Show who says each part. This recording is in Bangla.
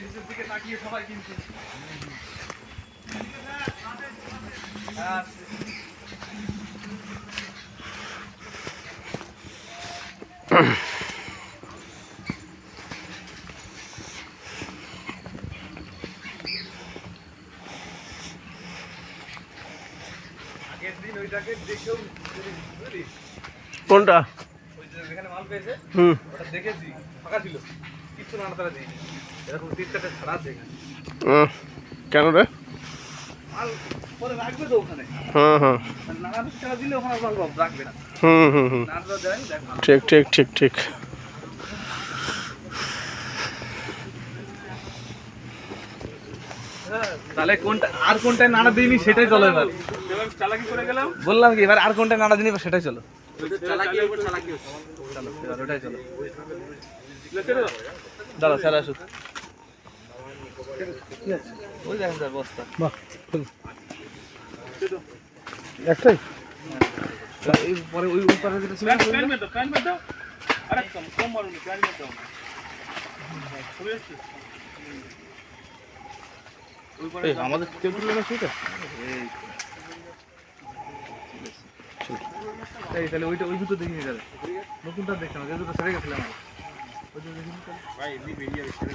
Speaker 1: নিচের দিকে তাকিয়ে সবাই কিন্তু আগের দিন ওইটাকে দেখেও বুঝলি
Speaker 2: কোনটা?
Speaker 1: ওই যে যেখানে মাল পেয়েছে
Speaker 2: হুম।
Speaker 1: ওটা দেখেছি ফাঁকা ছিল কিছু না তারা দিই এরকম 3-4টা ছাড়া আছে এখানে
Speaker 2: কেন রে?
Speaker 1: মাল পরে রাখবে তো ওখানে
Speaker 2: হ্যাঁ হ্যাঁ
Speaker 1: নানা টাকা দিলে ওখানে মাল রাখবে না
Speaker 2: হুম হুম হুম
Speaker 1: নানা দেয় দেখ ভালো
Speaker 2: ঠিক ঠিক ঠিক ঠিক।
Speaker 1: তাহলে কোনটা আর কোনটায় নাড়া দিইনি সেটাই চলো এবার চালাকি করে গেলাম বললাম কি এবার আর কোনটায় নাড়া দিইনি সেটাই চলো চালাকি হচ্ছে চলো এবার ওটাই চলো দাঁড়া স্যার আসুক কি আছে ওই দেখেন স্যার বস্তা
Speaker 2: বাহ একটাই
Speaker 1: এই পরে ওই পারে যেটা ছিল আরে কম মারুন প্যান মেট দাও আমাদের টেবিল না সেটা এই তাহলে ওইটা ওই দুটো দেখিয়ে যাবে নতুনটা দেখতে না যে দুটো ছেড়ে গেছিল আমার ওই দুটো দেখিনি ভাই এমনি বেরিয়ে আসছে